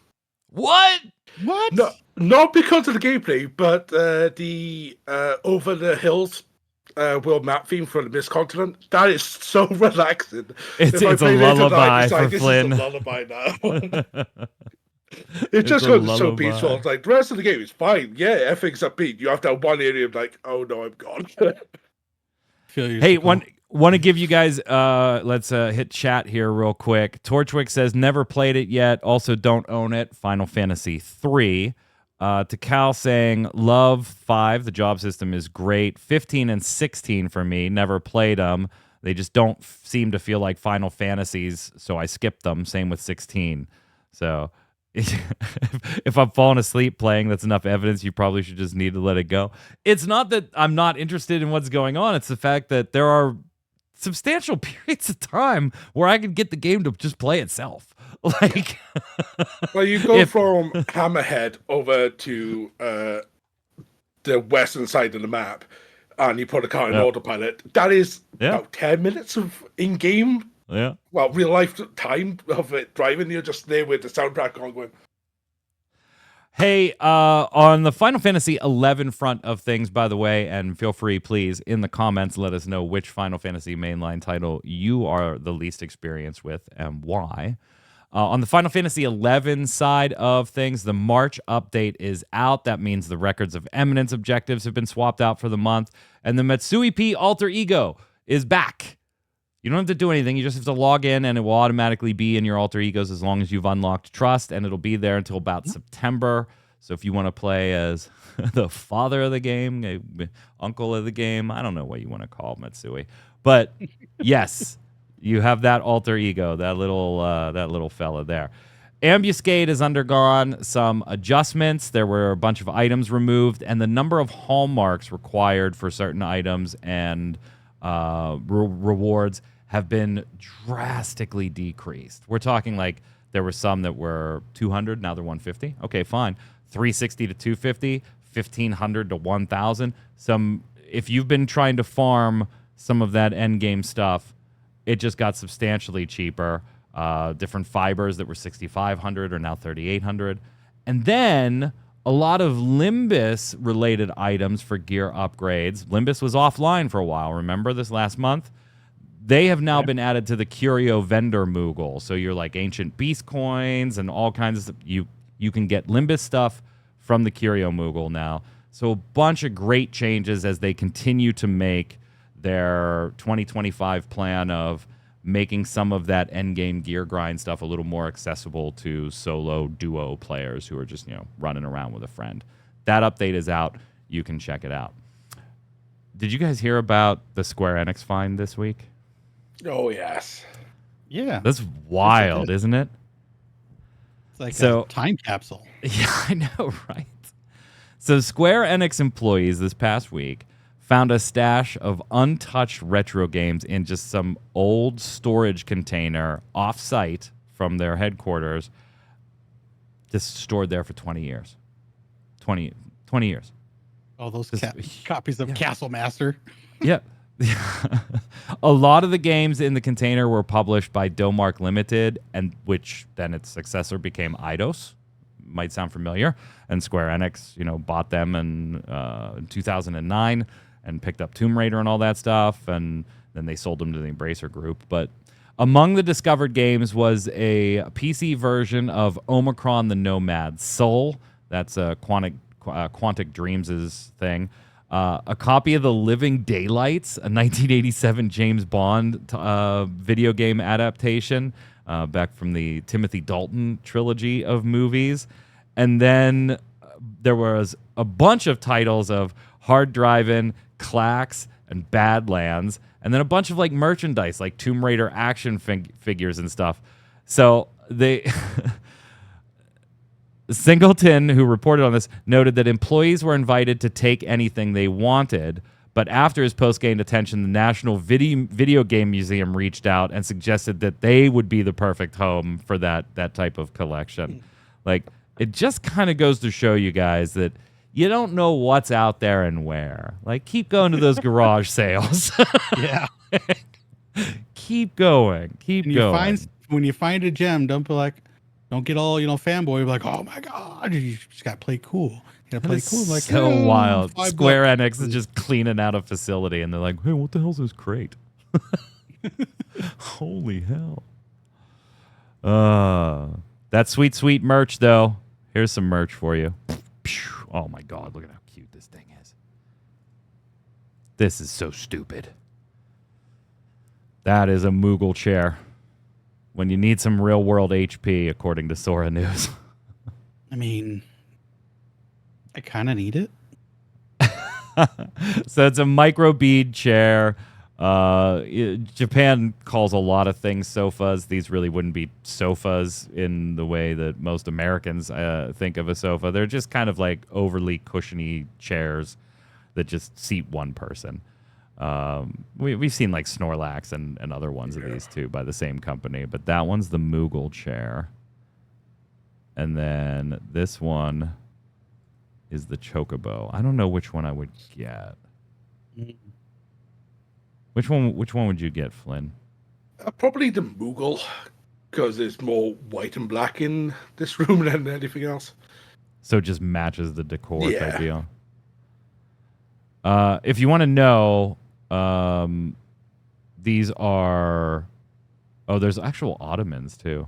What? No, not because of the gameplay, but the over the hills world map theme for the Mist Continent. That is so relaxing. It's a lullaby for Flynn. This is a lullaby now. It just goes so peaceful. It's like the rest of the game is fine. Yeah, everything's upbeat. You have to have one area of like, oh no, I'm gone. Hey, want to give you guys let's hit chat here real quick. Torchwick says never played it yet, also don't own it. Final Fantasy III. To Cal saying love 5, the job system is great. 15 and 16 for me, never played them. They just don't seem to feel like Final Fantasies, so I skipped them. Same with 16. So if I'm falling asleep playing, that's enough evidence you probably should just need to let it go. It's not that I'm not interested in what's going on. It's the fact that there are substantial periods of time where I could get the game to just play itself. Like, well, you go from Hammerhead over to the western side of the map, and you put a car in autopilot. That is about 10 minutes of in-game. Yeah. Well, real life time of it driving. You're just there with the soundtrack on going. Hey, on the Final Fantasy XI front of things, by the way, and feel free, please, in the comments, let us know which Final Fantasy mainline title you are the least experienced with and why. On the Final Fantasy XI side of things, the March update is out. That means the Records of Eminence objectives have been swapped out for the month, and the Matsui P alter ego is back. You don't have to do anything. You just have to log in, and it will automatically be in your alter egos as long as you've unlocked Trust, and it'll be there until about September. So if you want to play as the father of the game, uncle of the game, I don't know what you want to call Matsui. But yes, you have that alter ego, that little fella there. Ambuscade has undergone some adjustments. There were a bunch of items removed, and the number of hallmarks required for certain items and rewards have been drastically decreased. We're talking like there were some that were 200, now they're 150. Okay, fine. 360 to 250, 1500 to 1000. If you've been trying to farm some of that end game stuff, it just got substantially cheaper. Different fibers that were 6500 are now 3800. And then a lot of Limbus related items for gear upgrades. Limbus was offline for a while. Remember this last month? They have now been added to the Curio vendor Moogle. So you're like ancient beast coins and all kinds of stuff. You can get Limbus stuff from the Curio Moogle now. So a bunch of great changes as they continue to make their 2025 plan of making some of that endgame gear grind stuff a little more accessible to solo duo players who are just, running around with a friend. That update is out. You can check it out. Did you guys hear about the Square Enix find this week? Oh, yes. Yeah. That's wild, isn't it? It's like a time capsule. Yeah, I know, right? So Square Enix employees this past week found a stash of untouched retro games in just some old storage container off-site from their headquarters, just stored there for 20 years. 20 years. Oh, those copies of Castle Master. Yeah. A lot of the games in the container were published by Domark Limited, and which then its successor became Eidos. Might sound familiar. And Square Enix, bought them in 2009 and picked up Tomb Raider and all that stuff, and then they sold them to the Embracer Group. But among the discovered games was a PC version of Omicron the Nomad Soul. That's Quantic Dreams' thing. A copy of The Living Daylights, a 1987 James Bond video game adaptation back from the Timothy Dalton trilogy of movies. And then there was a bunch of titles of Hard Drivin', Clax, and Badlands, and then a bunch of merchandise, like Tomb Raider action figures and stuff. So they... Singleton, who reported on this, noted that employees were invited to take anything they wanted, but after his post gained attention, the National Video Game Museum reached out and suggested that they would be the perfect home for that type of collection. It just kind of goes to show you guys that you don't know what's out there and where. Keep going to those garage sales. Yeah. Keep going. Keep going. When you find a gem, don't be like, Don't get all, fanboy, like, oh my God, you just got to play cool. You got to play cool. Like, so wild. $5. Square Enix is just cleaning out a facility, and they're like, hey, what the hell's this crate? Holy hell. That sweet, sweet merch, though. Here's some merch for you. Oh, my God. Look at how cute this thing is. This is so stupid. That is a Moogle chair. When you need some real-world HP, according to Sora News. I mean, I kind of need it. So it's a micro bead chair. Japan calls a lot of things sofas. These really wouldn't be sofas in the way that most Americans think of a sofa. They're just kind of like overly cushiony chairs that just seat one person. We've seen like Snorlax and other ones of these too by the same company, but that one's the Moogle chair. And then this one is the Chocobo. I don't know which one I would get. Which one would you get, Flynn? Probably the Moogle, because there's more white and black in this room than anything else. So it just matches the decor type deal. If you want to know, these are... Oh, there's actual Ottomans, too.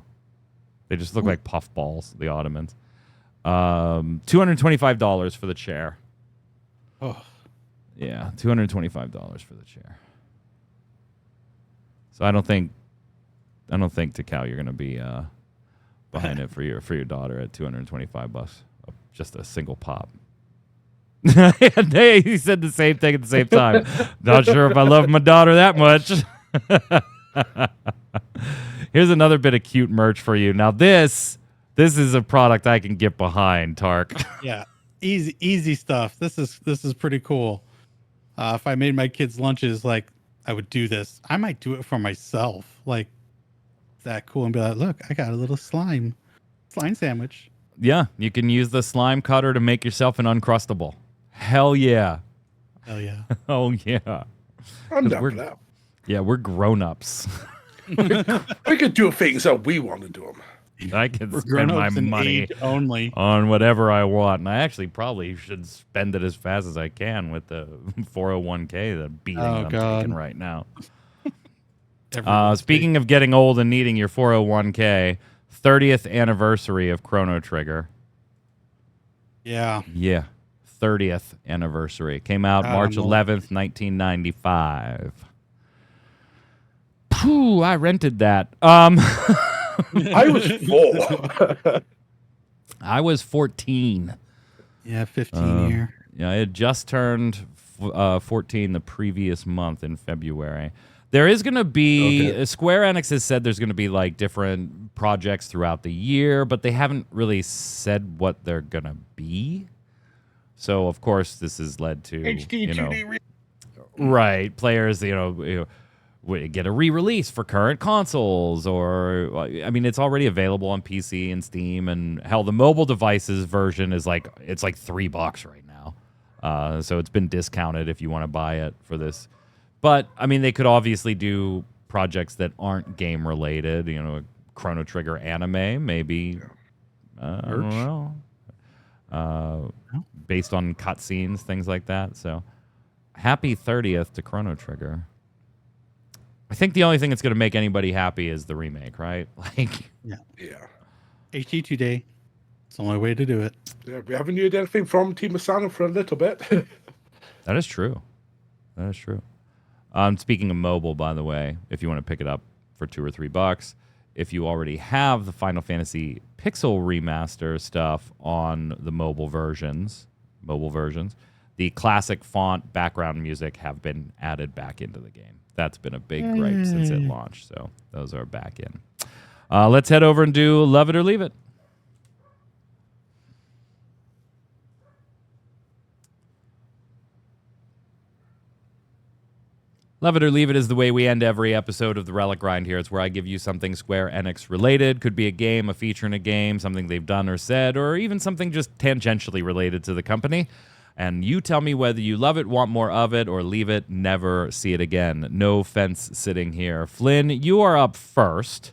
They just look like puffballs, the Ottomans. $225 for the chair. Oh. Yeah, $225 for the chair. So I don't think Takao, you're gonna be behind it for your daughter at $225. Just a single pop. Hey, he said the same thing at the same time. Not sure if I love my daughter that much. Here's another bit of cute merch for you. Now this is a product I can get behind, Tark. Yeah, easy stuff. This is pretty cool. If I made my kids lunches, like, I would do this. I might do it for myself. Like, that cool, and be like, look, I got a little slime sandwich. Yeah, you can use the slime cutter to make yourself an Uncrustable. Hell yeah. Hell yeah. Oh yeah. I'm down for that. Yeah, we're grown-ups. We could do things how we want to do them. I can spend my money only on whatever I want, and I actually probably should spend it as fast as I can with the 401k, the beating I'm taking right now. Speaking of getting old and needing your 401k, 30th anniversary of Chrono Trigger. Yeah. Yeah, 30th anniversary. Came out March 11th, 1995. Phew, I rented that. I was 4. I was 14. Yeah, 15 year. Yeah, I had just turned 14 the previous month in February. There is going to be, Square Enix has said there's going to be like different projects throughout the year, but they haven't really said what they're going to be. So, of course, this has led to, right, players, get a re-release for current consoles, or I mean, it's already available on PC and Steam, and hell, the mobile devices version is like $3 right now. So it's been discounted if you want to buy it for this. But I mean, they could obviously do projects that aren't game related. A Chrono Trigger anime, maybe. I don't know. Based on cutscenes, things like that. So, happy 30th to Chrono Trigger. I think the only thing that's going to make anybody happy is the remake, right? Yeah. HD2 Day. It's the only way to do it. Yeah, we haven't heard anything from Team Asana for a little bit. That is true. Speaking of mobile, by the way, if you want to pick it up for $2 or $3, if you already have the Final Fantasy Pixel Remaster stuff on the mobile versions, the classic font background music have been added back into the game. That's been a big gripe since it launched, so those are back in. Let's head over and do Love It or Leave It. Love It or Leave It is the way we end every episode of the Relic Grind here. It's where I give you something Square Enix related. Could be a game, a feature in a game, something they've done or said, or even something just tangentially related to the company. And you tell me whether you love it, want more of it, or leave it, never see it again. No fence sitting here. Flynn, you are up first.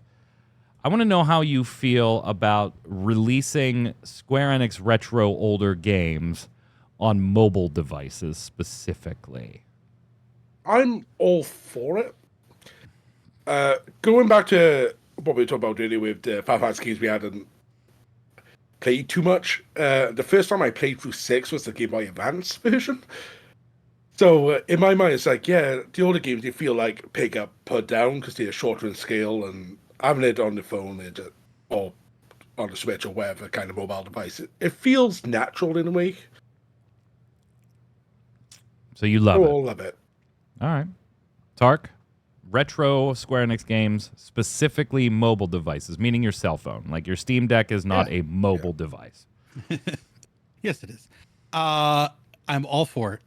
I want to know how you feel about releasing Square Enix retro older games on mobile devices specifically. I'm all for it. Going back to what we were talking about earlier with the Final Fantasy games we hadn't played too much. The first time I played through 6 was the Game Boy Advance version. So in my mind, it's like, yeah, the older games, you feel like pick up, put down because they're shorter in scale, and having it on the phone or on the Switch or whatever kind of mobile device, it feels natural in a way. So you love it. I love it. All right. Tark, retro Square Enix games, specifically mobile devices, meaning your cell phone. Like your Steam Deck is not a mobile device. Yes, it is. I'm all for it.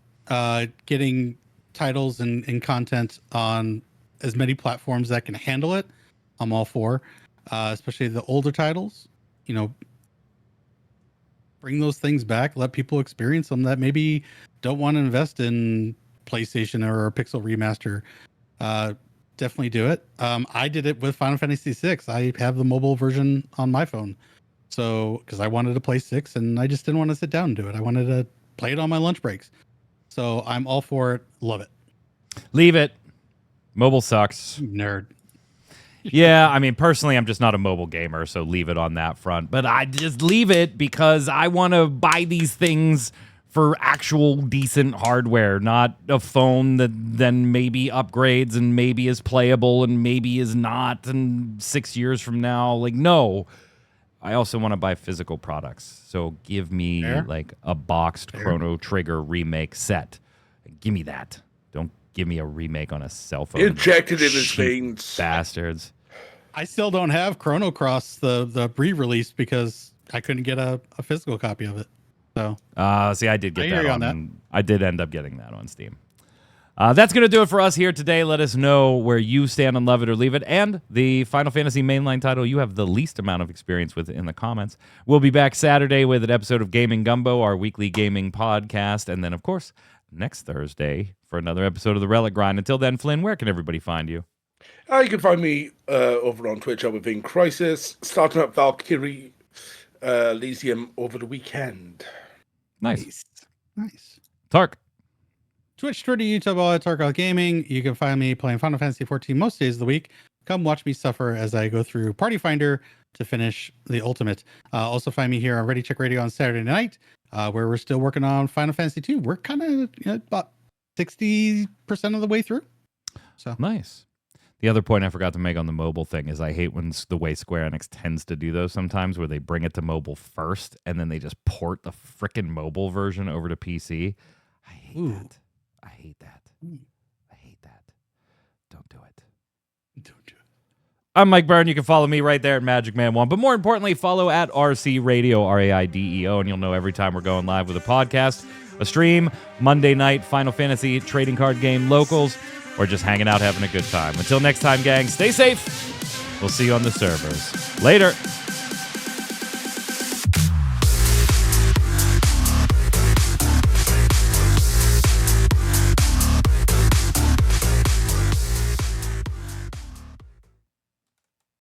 Getting titles and content on as many platforms that can handle it, I'm all for. Especially the older titles, bring those things back, let people experience them that maybe don't want to invest in PlayStation or a Pixel remaster. Definitely do it. I did it with Final Fantasy VI. I have the mobile version on my phone. So, because I wanted to play 6 and I just didn't want to sit down and do it. I wanted to play it on my lunch breaks. So I'm all for it. Love it. Leave it. Mobile sucks. Nerd. Yeah, I mean, personally, I'm just not a mobile gamer, so leave it on that front. But I just leave it because I want to buy these things for actual decent hardware, not a phone that then maybe upgrades and maybe is playable and maybe is not, and 6 years from now, like, no. I also want to buy physical products. So give me like a boxed Chrono Trigger remake set. Give me that. Don't give me a remake on a cell phone. Injected in his veins. Bastards. I still don't have Chrono Cross, the re-release, because I couldn't get a physical copy of it. So see, I did get that on that. I did end up getting that on Steam. That's going to do it for us here today. Let us know where you stand on Love It or Leave It, and the Final Fantasy mainline title you have the least amount of experience with in the comments. We'll be back Saturday with an episode of Gaming Gumbo, our weekly gaming podcast, and then, of course, next Thursday for another episode of the Relic Grind. Until then, Flynn, where can everybody find you? You can find me over on Twitch over in Crisis, starting up Valkyrie Elysium over the weekend. Nice. Tark. Twitch, Twitter, YouTube, all at Tarkle Gaming. You can find me playing Final Fantasy XIV most days of the week. Come watch me suffer as I go through Party Finder to finish the ultimate. Also find me here on Ready Check Radio on Saturday night, where we're still working on Final Fantasy II. We're kind of about 60% of the way through. So nice. The other point I forgot to make on the mobile thing is I hate when the way Square Enix tends to do those sometimes, where they bring it to mobile first and then they just port the frickin' mobile version over to PC. I hate that. I hate that. Don't do it. I'm Mike Byrne. You can follow me right there at Magic Man 1. But more importantly, follow at RC Raideo, Raideo, and you'll know every time we're going live with a podcast, a stream, Monday night, Final Fantasy trading card game locals, or just hanging out having a good time. Until next time, gang, stay safe. We'll see you on the servers. Later.